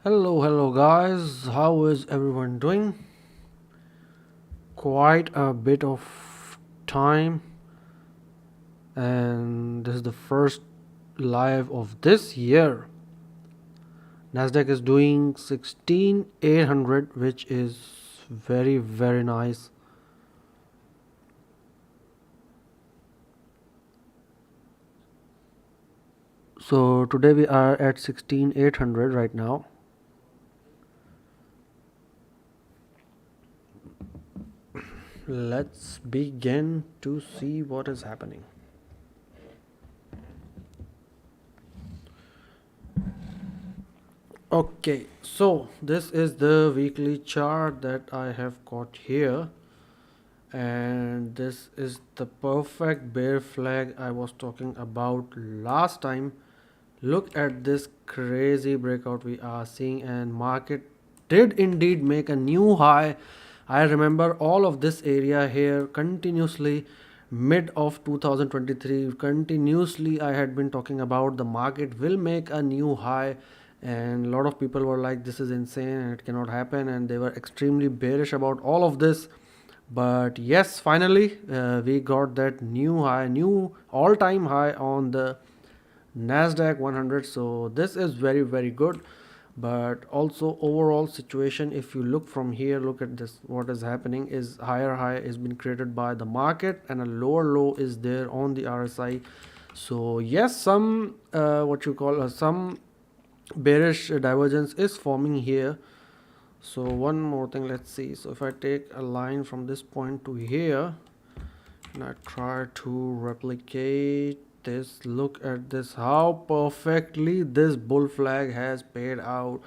Hello guys, how is everyone doing? Quite a bit of time, and this is the first live of this year. Nasdaq is doing 16,800, which is very nice. So today we are at 16,800 right now. Let's begin to see what is happening. Okay, so this is the weekly chart that I have got here, and this is the perfect bear flag I was talking about last time. Look at this crazy breakout we are seeing, and market did indeed make a new high. I remember all of this area here continuously mid of 2023 continuously I had been talking about the market will make a new high, and a lot of people were like this is insane and it cannot happen, and they were extremely bearish about all of this. But yes, finally we got that new high, new all-time high on the Nasdaq 100. So this is very good. But also overall situation, if you look from here, look at this, what is happening is higher high is been created by the market and a lower low is there on the RSI. So yes, some what you call some bearish divergence is forming here. So one more thing, let's see. So if I take a line from this point to here and I try to replicate this, look at this, how perfectly this bull flag has paid out.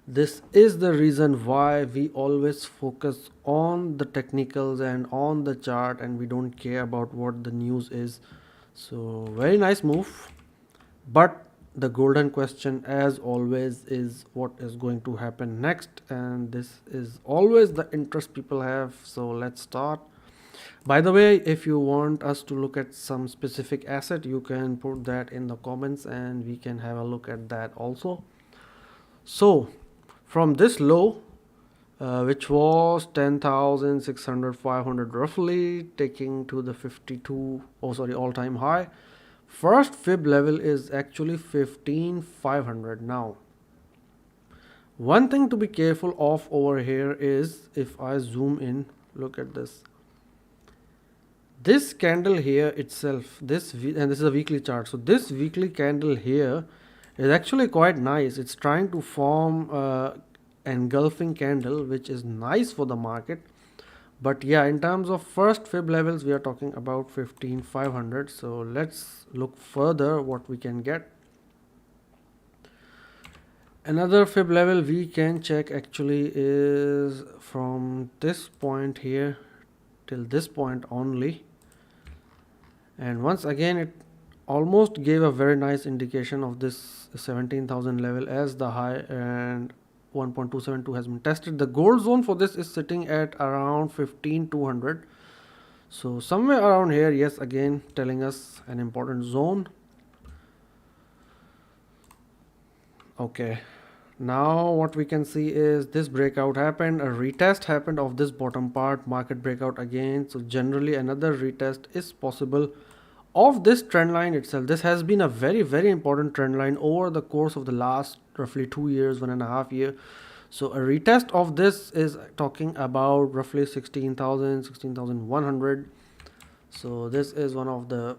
This is the reason why we always focus on the technicals and on the chart, and we don't care about what the news is. So very nice move. But the golden question as always is what is going to happen next, and this is always the interest people have. So let's start. By the way, if you want us to look at some specific asset, you can put that in the comments and we can have a look at that also. So from this low, which was 10,600 500 roughly, taking to the 52, oh sorry, all-time high, first fib level is actually 15,500. Now one thing to be careful of over here is, if I zoom in, look at this candle here itself, and this is a weekly chart. So this weekly candle here is actually quite nice. It's trying to form engulfing candle, which is nice for the market. But yeah, in terms of first fib levels, we are talking about 15,500. So let's look further what we can get. Another fib level we can check actually is from this point here till this point only, and once again it almost gave a very nice indication of this 17,000 level as the high, and 1.272 has been tested. The gold zone for this is sitting at around 15,200. So somewhere around here, yes, again telling us an important zone. Okay, now what we can see is this breakout happened, a retest happened of this bottom part, market breakout again. So generally another retest is possible of this trend line itself. This has been a very important trend line over the course of the last roughly 2 years, 1.5 years. So a retest of this is talking about roughly 16,000, 16,100. So this is one of the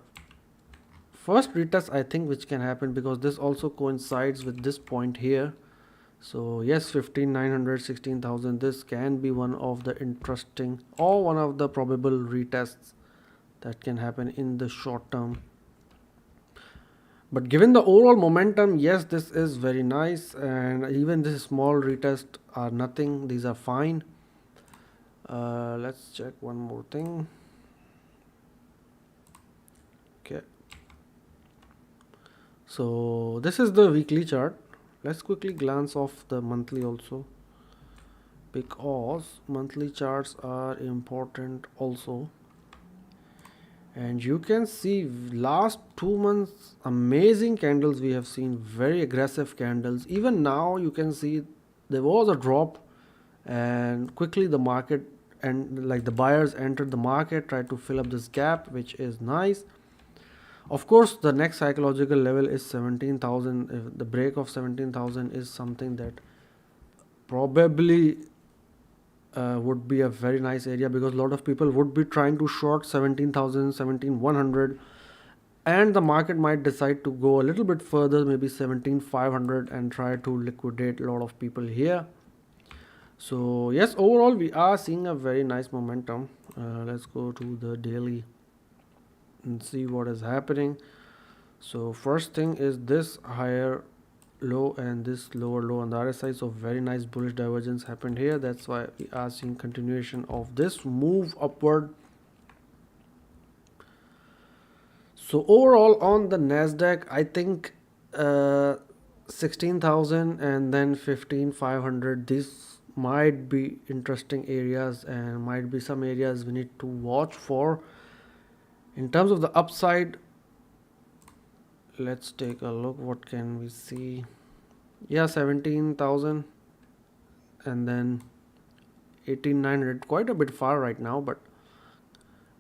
first retest I think which can happen, because this also coincides with this point here. So yes, 15,900, 16,000, this can be one of the interesting or one of the probable retests that can happen in the short term. But given the overall momentum, yes, this is very nice, and even this small retest are nothing, these are fine. Let's check one more thing. Okay, so this is the weekly chart. Let's quickly glance off the monthly also, because monthly charts are important also. And you can see last 2 months amazing candles we have seen, very aggressive candles. Even now you can see there was a drop, and quickly the market and like the buyers entered the market, tried to fill up this gap, which is nice. Of course the next psychological level is 17,000. If the break of 17,000 is something that probably would be a very nice area, because a lot of people would be trying to short 17,000, 17,100, and the market might decide to go a little bit further, maybe 17,500, and try to liquidate a lot of people here. So yes, overall we are seeing a very nice momentum. Let's go to the daily and see what is happening. So first thing is this higher low and this lower low on the RSI. So very nice bullish divergence happened here. That's why we are seeing continuation of this move upward. So overall on the Nasdaq, I think 16,000 and then 15,500, these might be interesting areas and might be some areas we need to watch for. In terms of the upside, let's take a look. What can we see? Yeah, 17,000 and then 18,900, quite a bit far right now, but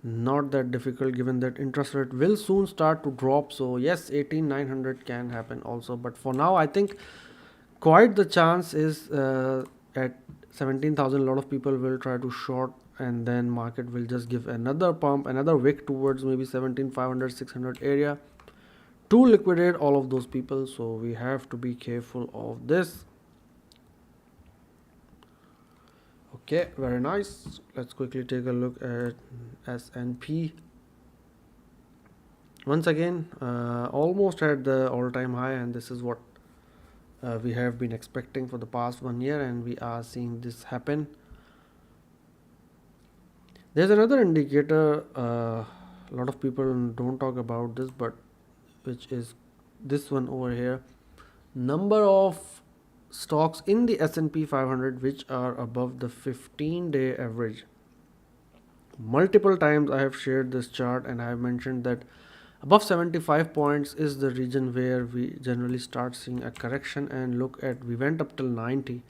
not that difficult given that interest rate will soon start to drop. So yes, 18,900 can happen also, but for now I think quite the chance is at 17,000. A lot of people will try to short, and then market will just give another pump, another wick towards maybe 17,500, 600 area to liquidate all of those people. So we have to be careful of this. Okay, very nice. Let's quickly take a look at S&P. Once again, almost at the all-time high, and this is what we have been expecting for the past 1 year, and we are seeing this happen. There's another indicator, a lot of people don't talk about this, but which is this one over here, number of stocks in the S&P 500 which are above the 15-day average. Multiple times I have shared this chart, and I have mentioned that above 75 points is the region where we generally start seeing a correction. And look at, we went up till 90.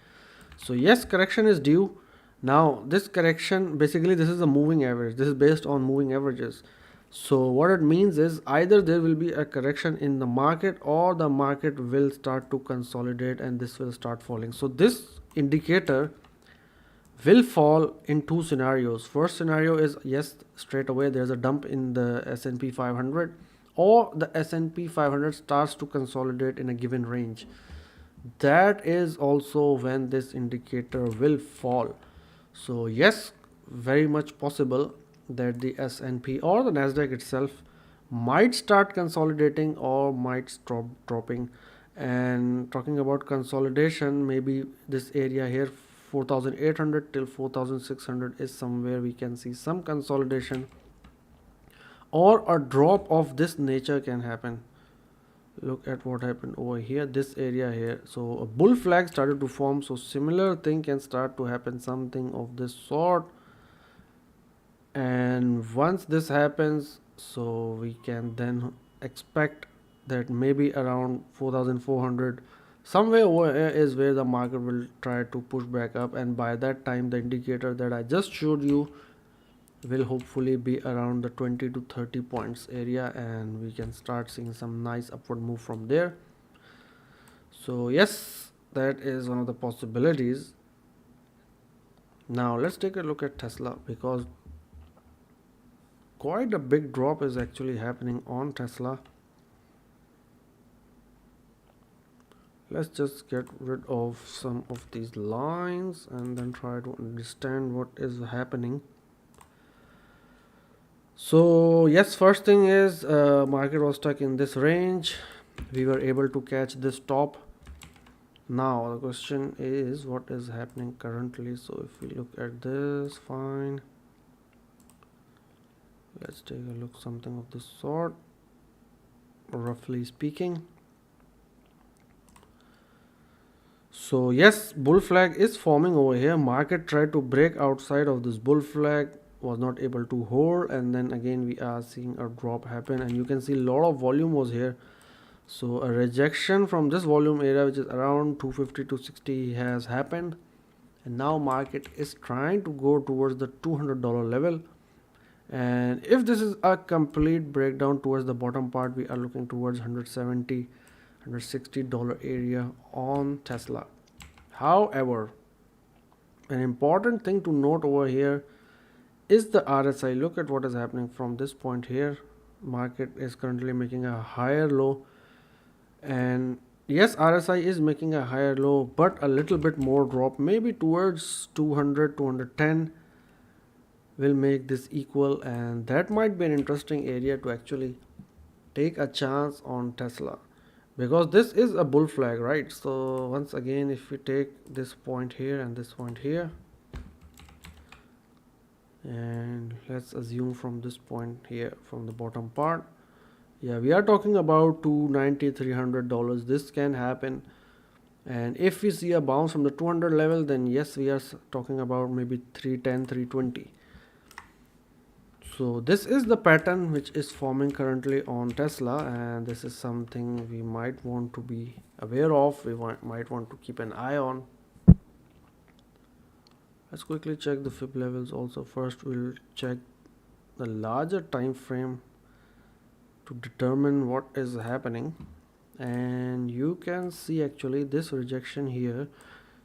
So yes, correction is due. Now this correction, basically this is a moving average, this is based on moving averages. So what it means is either there will be a correction in the market, or the market will start to consolidate and this will start falling. So this indicator will fall in two scenarios. First scenario is, yes, straight away there's a dump in the S&P 500, or the S&P 500 starts to consolidate in a given range. That is also when this indicator will fall. So yes, very much possible that the S&P or the Nasdaq itself might start consolidating or might stop dropping. And talking about consolidation, maybe this area here 4,800 till 4,600 is somewhere we can see some consolidation, or a drop of this nature can happen. Look at what happened over here, this area here. So a bull flag started to form, so similar thing can start to happen, something of this sort. And once this happens, so we can then expect that maybe around 4,400 somewhere over here is where the market will try to push back up, and by that time the indicator that I just showed you will hopefully be around the 20 to 30 points area, and we can start seeing some nice upward move from there. So yes, that is one of the possibilities. Now let's take a look at Tesla, because quite a big drop is actually happening on Tesla. Let's just get rid of some of these lines and then try to understand what is happening. So yes, first thing is market was stuck in this range. We were able to catch this top. Now the question is what is happening currently. So if we look at this, fine, let's take a look, something of this sort, roughly speaking. So yes, bull flag is forming over here. Market tried to break outside of this bull flag, was not able to hold, and then again we are seeing a drop happen, and you can see a lot of volume was here. So a rejection from this volume area, which is around 250 to 60, has happened, and now market is trying to go towards the $200 level. And if this is a complete breakdown towards the bottom part, we are looking towards 170 $160 area on Tesla. However, an important thing to note over here is the RSI. Look at what is happening from this point here. Market is currently making a higher low, and yes, RSI is making a higher low, but a little bit more drop, maybe towards 200 210 will make this equal, and that might be an interesting area to actually take a chance on Tesla, because this is a bull flag, right? So once again, if we take this point here and this point here, and let's assume from this point here, from the bottom part, yeah, we are talking about $290 $300. This can happen, and if we see a bounce from the 200 level, then yes, we are talking about maybe 310 320. So this is the pattern which is forming currently on Tesla, and this is something we might want to be aware of. We might want to keep an eye on. Let's quickly check the fib levels also. First we'll check the larger time frame to determine what is happening, and you can see actually this rejection here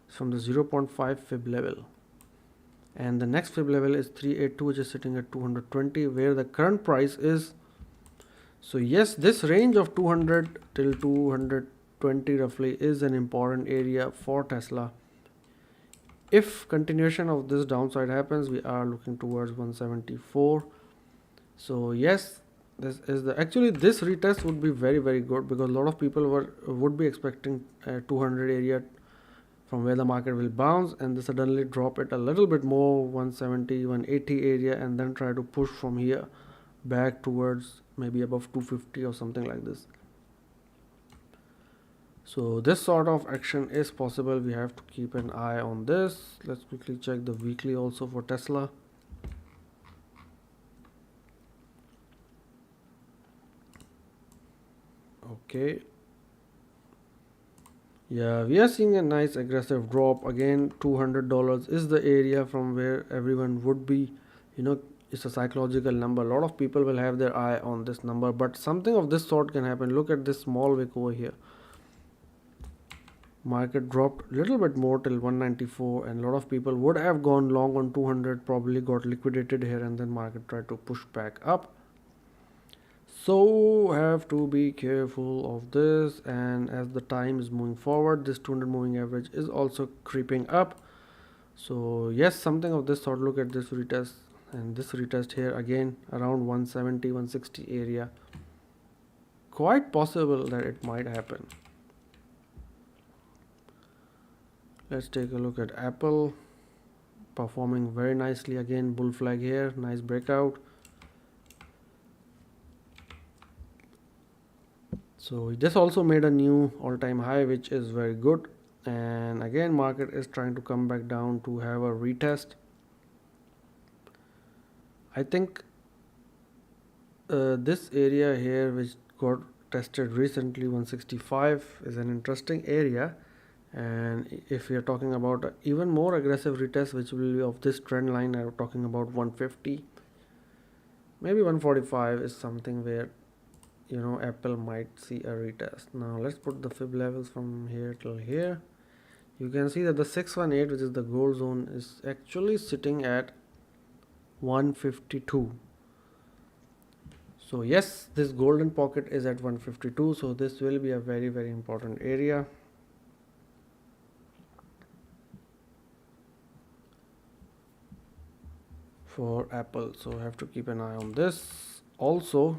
is from the 0.5 fib level, and the next fib level is 382, which is sitting at 220, where the current price is. So yes, this range of 200 till 220 roughly is an important area for Tesla. If continuation of this downside happens, we are looking towards 174. So yes, this is the actually this retest would be very good, because a lot of people would be expecting 200 area from where the market will bounce, and they suddenly drop it a little bit more, 170 180 area, and then try to push from here back towards maybe above 250 or something like this. So this sort of action is possible. We have to keep an eye on this. Let's quickly check the weekly also for Tesla. Okay, yeah, we are seeing a nice aggressive drop again. $200 is the area from where everyone would be, it's a psychological number. A lot of people will have their eye on this number, but something of this sort can happen. Look at this small wick over here. Market dropped a little bit more till 194, and a lot of people would have gone long on 200, probably got liquidated here, and then market tried to push back up. So have to be careful of this, and as the time is moving forward, this 200 moving average is also creeping up. So yes, something of this sort. Look at this retest, and this retest here again around 170 160 area. Quite possible that it might happen. Let's take a look at Apple, performing very nicely again. Bull flag here, nice breakout. So this also made a new all-time high, which is very good, and again market is trying to come back down to have a retest. I think this area here, which got tested recently, 165, is an interesting area. And if we are talking about an even more aggressive retest, which will be of this trend line, I'm talking about 150, maybe 145 is something where Apple might see a retest. Now let's put the fib levels from here till here. You can see that the 618, which is the gold zone, is actually sitting at 152. So yes, this golden pocket is at 152, so this will be a very important area. For Apple, so have to keep an eye on this also.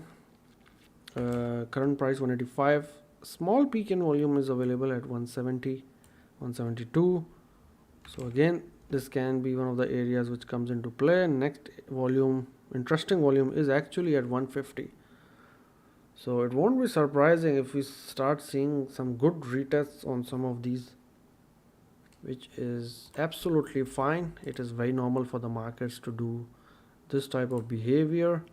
Current price 185, small peak in volume is available at 170 172. So again, this can be one of the areas which comes into play. Next volume, interesting volume, is actually at 150. So it won't be surprising if we start seeing some good retests on some of these, which is absolutely fine. It is very normal for the markets to do this type of behavior.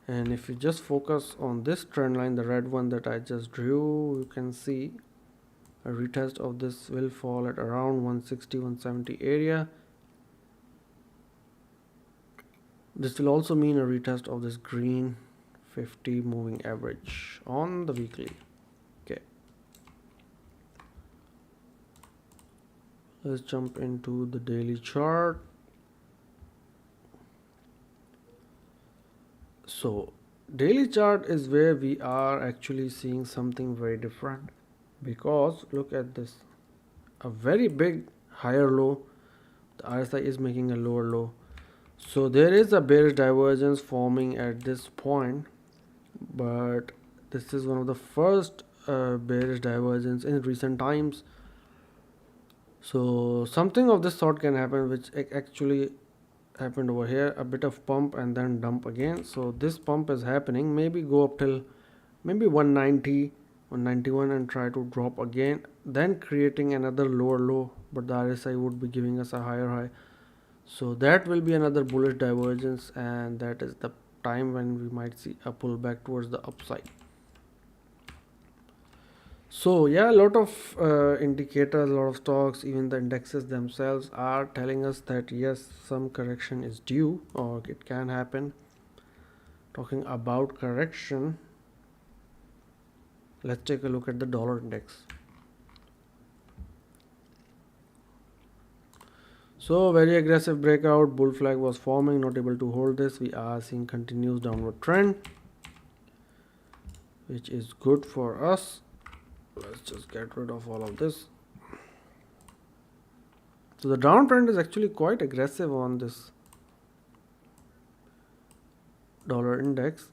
And if you just focus on this trend line, the red one that I just drew, you can see a retest of this will fall at around 160 170 area. This will also mean a retest of this green 50 moving average on the weekly. Okay, let's jump into the daily chart. So daily chart is where we are actually seeing something very different, because look at this, a very big higher low, the RSI is making a lower low, so there is a bearish divergence forming at this point. But this is one of the first bearish divergence in recent times, so something of this sort can happen, which actually happened over here, a bit of pump and then dump again. So this pump is happening, maybe go up till maybe 190 191 and try to drop again, then creating another lower low, but the RSI would be giving us a higher high. So that will be another bullish divergence, and that is the time when we might see a pullback towards the upside. So yeah, a lot of indicators, a lot of stocks, even the indexes themselves are telling us that yes, some correction is due or it can happen. Talking about correction, let's take a look at the dollar index. So very aggressive breakout, bull flag was forming, not able to hold this. We are seeing continuous downward trend, which is good for us. Let's just get rid of all of this. So the downtrend is actually quite aggressive on this dollar index,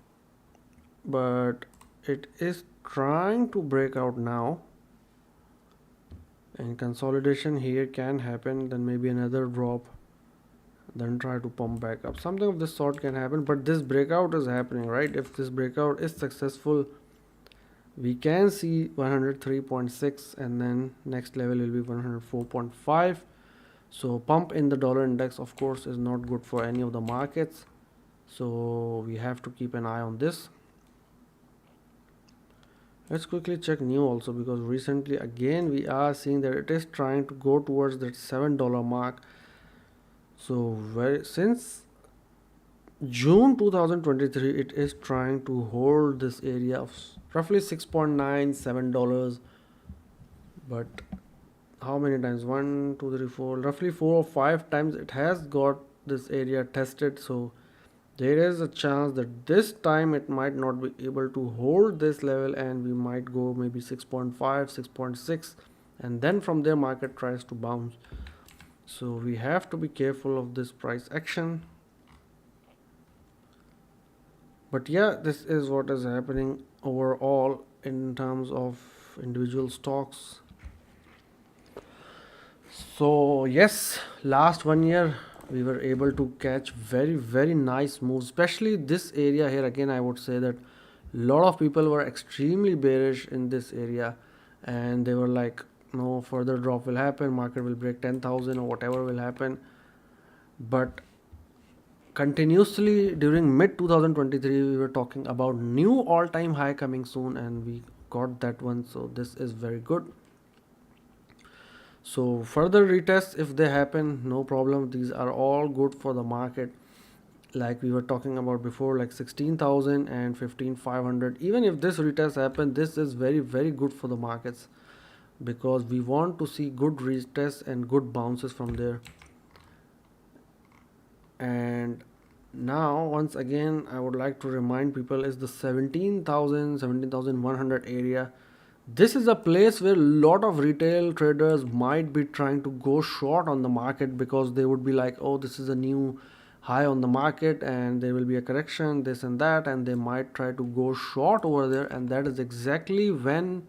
but it is trying to break out now, and consolidation here can happen, then maybe another drop, then try to pump back up. Something of this sort can happen, but this breakout is happening, right? If this breakout is successful, we can see 103.6 and then next level will be 104.5. so pump in the dollar index of course is not good for any of the markets, so we have to keep an eye on this. Let's quickly check new also, because recently again we are seeing that it is trying to go towards that $7 mark. So since June 2023 it is trying to hold this area of roughly $6.97, but how many times? 1 2 3 4, roughly 4 or 5 times it has got this area tested. So there is a chance that this time it might not be able to hold this level, and we might go maybe 6.5 6.6, and then from there market tries to bounce. So we have to be careful of this price action. But yeah, this is what is happening overall in terms of individual stocks. So yes, last 1 year we were able to catch very nice moves, especially this area here. Again, I would say that a lot of people were extremely bearish in this area, and they were like, no further drop will happen, market will break 10,000 or whatever will happen. But continuously during mid 2023 we were talking about new all-time high coming soon, and we got that one. So this is very good. So further retests if they happen, no problem, these are all good for the market. Like we were talking about before, like 16,000 and 15,500, even if this retest happen, this is very good for the markets, because we want to see good retests and good bounces from there. And now once again I would like to remind people is the 17,000 17,100 area. This is a place where a lot of retail traders might be trying to go short on the market, because they would be like, oh, this is a new high on the market and there will be a correction, this and that, and they might try to go short over there, and that is exactly when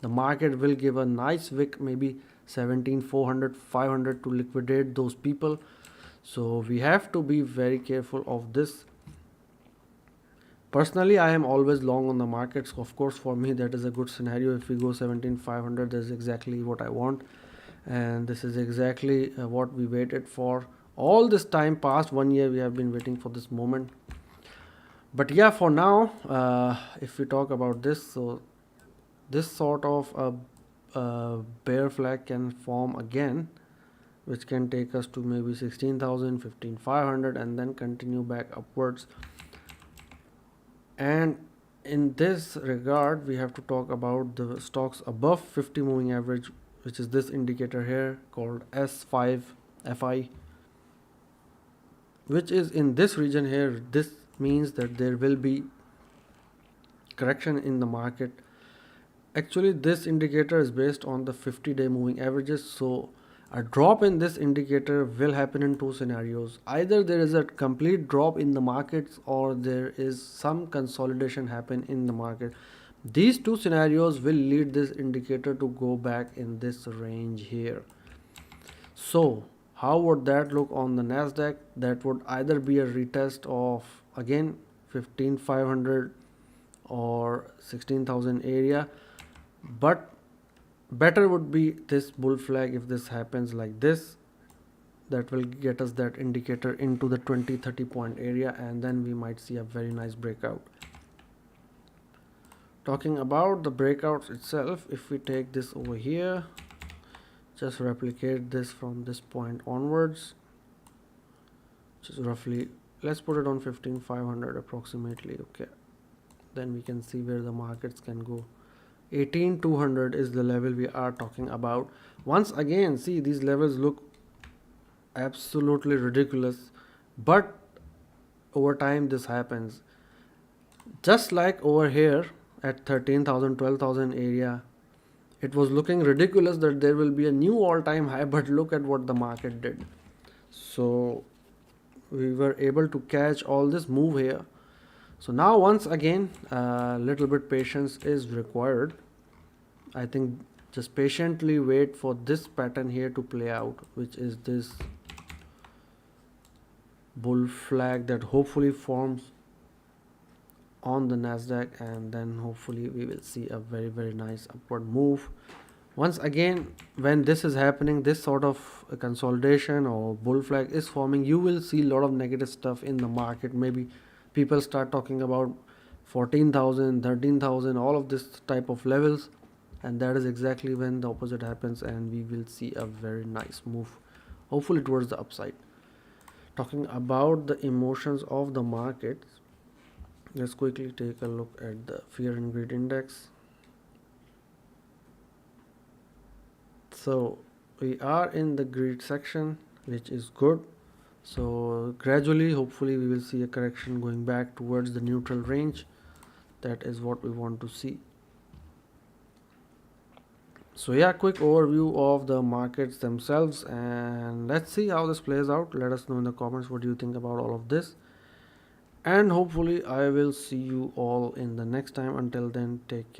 the market will give a nice wick, maybe 17,400 500 to liquidate those people. So we have to be very careful of this. Personally, I am always long on the markets. Of course, for me that is a good scenario. If we go 17,500, that is exactly what I want, and this is exactly what we waited for All this time past 1 year we have been waiting for this moment. But yeah, for now, if we talk about this, so this sort of a bear flag can form again, which can take us to maybe 16,000, 15,500, and then continue back upwards. And in this regard, we have to talk about the stocks above 50 moving average, which is this indicator here called S5FI, which is in this region here. This means that there will be correction in the market. Actually, this indicator is based on the 50-day moving averages, so a drop in this indicator will happen in two scenarios. Either there is a complete drop in the markets, or there is some consolidation happen in the market. These two scenarios will lead this indicator to go back in this range here. So how would that look on the Nasdaq? That would either be a retest of again 15,500 or 16,000 area, but better would be this bull flag. If this happens like this, that will get us that indicator into the 20-30 point area, and then we might see a very nice breakout. Talking about the breakouts itself, if we take this over here, just replicate this from this point onwards, which is roughly, let's put it on 15,500 approximately. Okay, then we can see where the markets can go. 18,200 is the level we are talking about. Once again, see, these levels look absolutely ridiculous, but over time this happens. Just like over here at 13,000, 12,000 area, it was looking ridiculous that there will be a new all-time high, but look at what the market did. So we were able to catch all this move here. So now once again, a little bit patience is required. I think just patiently wait for this pattern here to play out, which is this bull flag that hopefully forms on the Nasdaq, and then hopefully we will see a very nice upward move. Once again, when this is happening, this sort of a consolidation or bull flag is forming, you will see a lot of negative stuff in the market. Maybe people start talking about 14,000, 13,000, all of this type of levels, and that is exactly when the opposite happens, and we will see a very nice move, hopefully towards the upside. Talking about the emotions of the markets, let's quickly take a look at the fear and greed index. So we are in the greed section, which is good. So gradually, hopefully we will see a correction going back towards the neutral range. That is what we want to see. So yeah, quick overview of the markets themselves, and let's see how this plays out. Let us know in the comments what do you think about all of this, and hopefully I will see you all in the next time. Until then, take care.